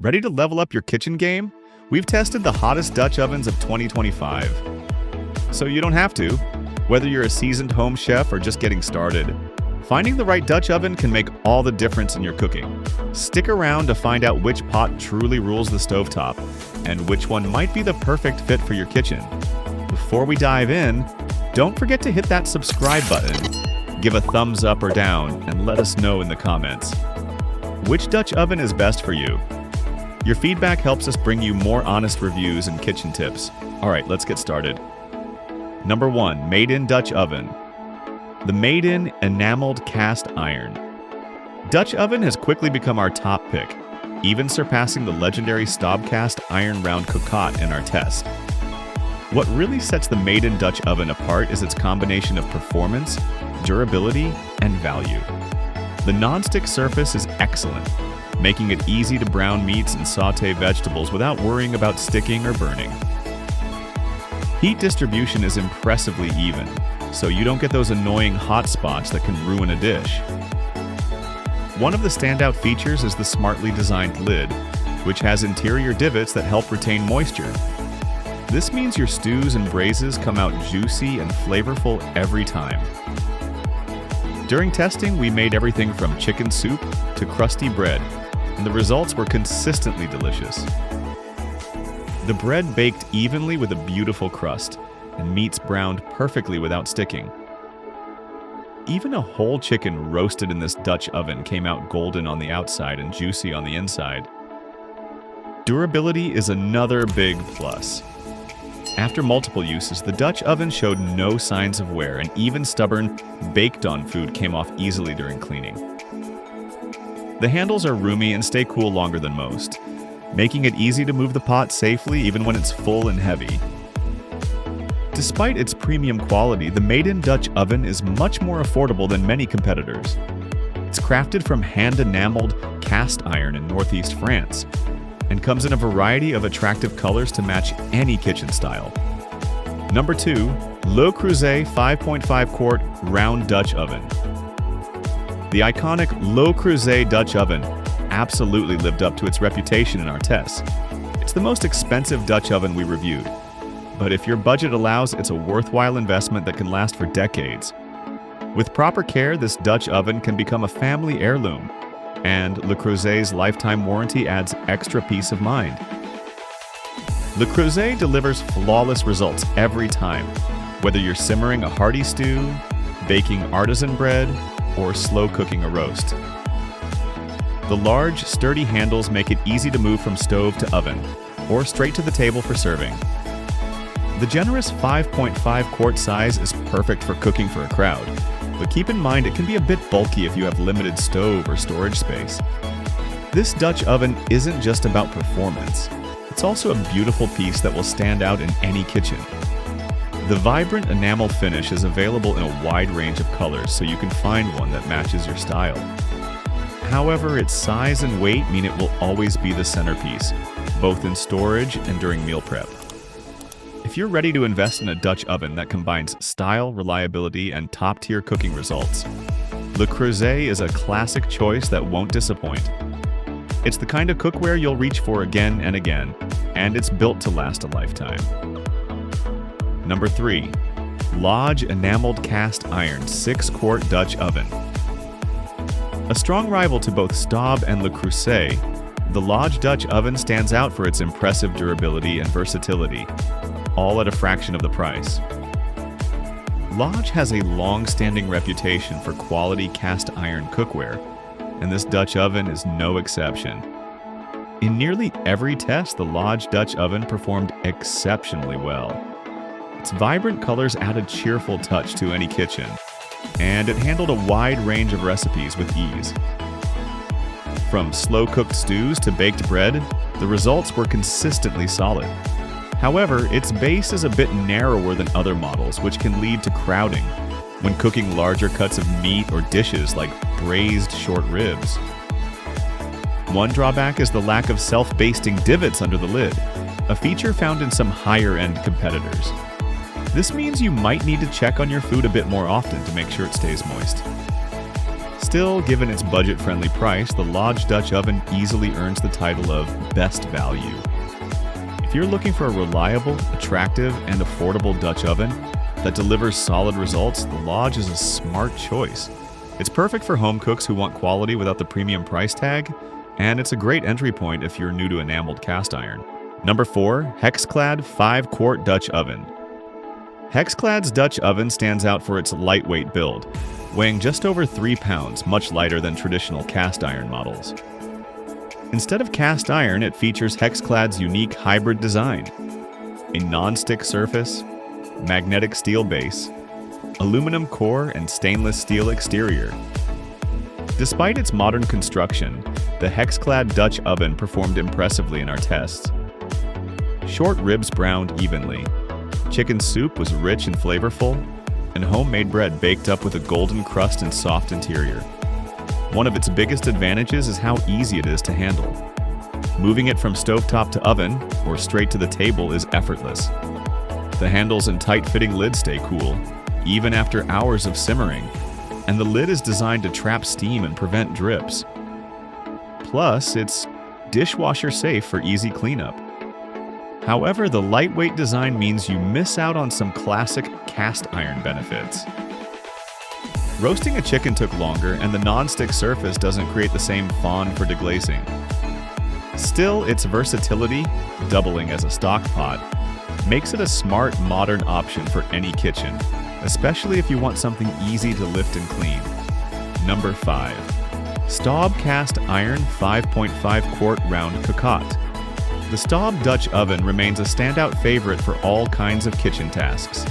Ready to level up your kitchen game? We've tested the hottest Dutch ovens of 2025. So you don't have to, whether you're a seasoned home chef or just getting started. Finding the right Dutch oven can make all the difference in your cooking. Stick around to find out which pot truly rules the stovetop and which one might be the perfect fit for your kitchen. Before we dive in, don't forget to hit that subscribe button, give a thumbs up or down, and let us know in the comments. Which Dutch oven is best for you? Your feedback helps us bring you more honest reviews and kitchen tips. All right, let's get started. Number 1, Made In Dutch Oven. The Made In Enameled Cast Iron. Dutch oven has quickly become our top pick, even surpassing the legendary Staub cast iron round Cocotte in our test. What really sets the Made In Dutch oven apart is its combination of performance, durability, and value. The non-stick surface is excellent, making it easy to brown meats and sauté vegetables without worrying about sticking or burning. Heat distribution is impressively even, so you don't get those annoying hot spots that can ruin a dish. One of the standout features is the smartly designed lid, which has interior divots that help retain moisture. This means your stews and braises come out juicy and flavorful every time. During testing, we made everything from chicken soup to crusty bread, and the results were consistently delicious. The bread baked evenly with a beautiful crust, and meats browned perfectly without sticking. Even a whole chicken roasted in this Dutch oven came out golden on the outside and juicy on the inside. Durability is another big plus. After multiple uses, the Dutch oven showed no signs of wear, and even stubborn, baked-on food came off easily during cleaning. The handles are roomy and stay cool longer than most, making it easy to move the pot safely even when it's full and heavy. Despite its premium quality, the Made In Dutch oven is much more affordable than many competitors. It's crafted from hand-enameled cast iron in northeast France, and comes in a variety of attractive colors to match any kitchen style. Number 2, Le Creuset 5.5 quart round Dutch oven. The iconic Le Creuset Dutch oven absolutely lived up to its reputation in our tests. It's the most expensive Dutch oven we reviewed, but if your budget allows, it's a worthwhile investment that can last for decades. With proper care, this Dutch oven can become a family heirloom, and Le Creuset's lifetime warranty adds extra peace of mind. Le Creuset delivers flawless results every time, whether you're simmering a hearty stew, baking artisan bread, or slow cooking a roast. The large, sturdy handles make it easy to move from stove to oven, or straight to the table for serving. The generous 5.5 quart size is perfect for cooking for a crowd, but keep in mind it can be a bit bulky if you have limited stove or storage space. This Dutch oven isn't just about performance, it's also a beautiful piece that will stand out in any kitchen. The vibrant enamel finish is available in a wide range of colors, so you can find one that matches your style. However, its size and weight mean it will always be the centerpiece, both in storage and during meal prep. If you're ready to invest in a Dutch oven that combines style, reliability, and top-tier cooking results, Le Creuset is a classic choice that won't disappoint. It's the kind of cookware you'll reach for again and again, and it's built to last a lifetime. Number 3, Lodge Enameled Cast Iron 6 quart Dutch Oven. A strong rival to both Staub and Le Creuset, the Lodge Dutch oven stands out for its impressive durability and versatility, all at a fraction of the price. Lodge has a long-standing reputation for quality cast iron cookware, and this Dutch oven is no exception. In nearly every test, the Lodge Dutch oven performed exceptionally well. Its vibrant colors add a cheerful touch to any kitchen, and it handled a wide range of recipes with ease. From slow-cooked stews to baked bread, the results were consistently solid. However, its base is a bit narrower than other models, which can lead to crowding when cooking larger cuts of meat or dishes like braised short ribs. One drawback is the lack of self-basting divots under the lid, a feature found in some higher-end competitors. This means you might need to check on your food a bit more often to make sure it stays moist. Still, given its budget-friendly price, the Lodge Dutch oven easily earns the title of Best Value. If you're looking for a reliable, attractive, and affordable Dutch oven that delivers solid results, the Lodge is a smart choice. It's perfect for home cooks who want quality without the premium price tag, and it's a great entry point if you're new to enameled cast iron. Number 4. HexClad 5-quart Dutch Oven. HexClad's Dutch oven stands out for its lightweight build, weighing just over 3 pounds, much lighter than traditional cast iron models. Instead of cast iron, it features HexClad's unique hybrid design: a non-stick surface, magnetic steel base, aluminum core, and stainless steel exterior. Despite its modern construction, the HexClad Dutch oven performed impressively in our tests. Short ribs browned evenly, chicken soup was rich and flavorful, and homemade bread baked up with a golden crust and soft interior. One of its biggest advantages is how easy it is to handle. Moving it from stovetop to oven, or straight to the table, is effortless. The handles and tight-fitting lid stay cool, even after hours of simmering, and the lid is designed to trap steam and prevent drips. Plus, it's dishwasher safe for easy cleanup. However, the lightweight design means you miss out on some classic cast iron benefits. Roasting a chicken took longer, and the non-stick surface doesn't create the same fond for deglazing. Still, its versatility, doubling as a stock pot, makes it a smart, modern option for any kitchen, especially if you want something easy to lift and clean. Number 5. Staub Cast Iron 5.5-quart Round Cocotte. The Staub Dutch oven remains a standout favorite for all kinds of kitchen tasks.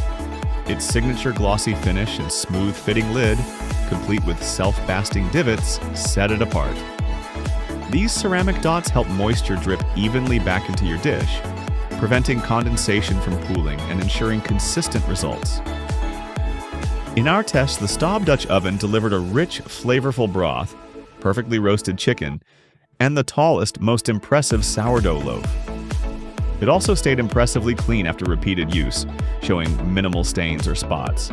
Its signature glossy finish and smooth-fitting lid, complete with self-basting divots, set it apart. These ceramic dots help moisture drip evenly back into your dish, preventing condensation from pooling and ensuring consistent results. In our test, the Staub Dutch oven delivered a rich, flavorful broth, perfectly roasted chicken, and the tallest, most impressive sourdough loaf. It also stayed impressively clean after repeated use, showing minimal stains or spots.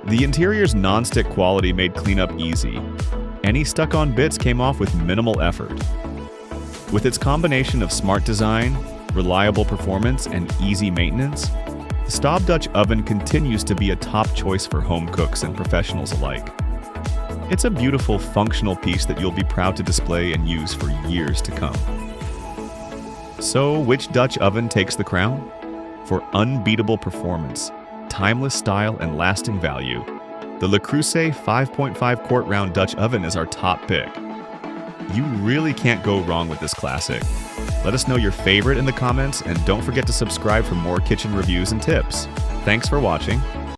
The interior's non-stick quality made cleanup easy. Any stuck-on bits came off with minimal effort. With its combination of smart design, reliable performance, and easy maintenance, the Staub Dutch oven continues to be a top choice for home cooks and professionals alike. It's a beautiful, functional piece that you'll be proud to display and use for years to come. So, which Dutch oven takes the crown? For unbeatable performance, timeless style, and lasting value, the Le Creuset 5.5-quart round Dutch oven is our top pick. You really can't go wrong with this classic. Let us know your favorite in the comments, and don't forget to subscribe for more kitchen reviews and tips. Thanks for watching.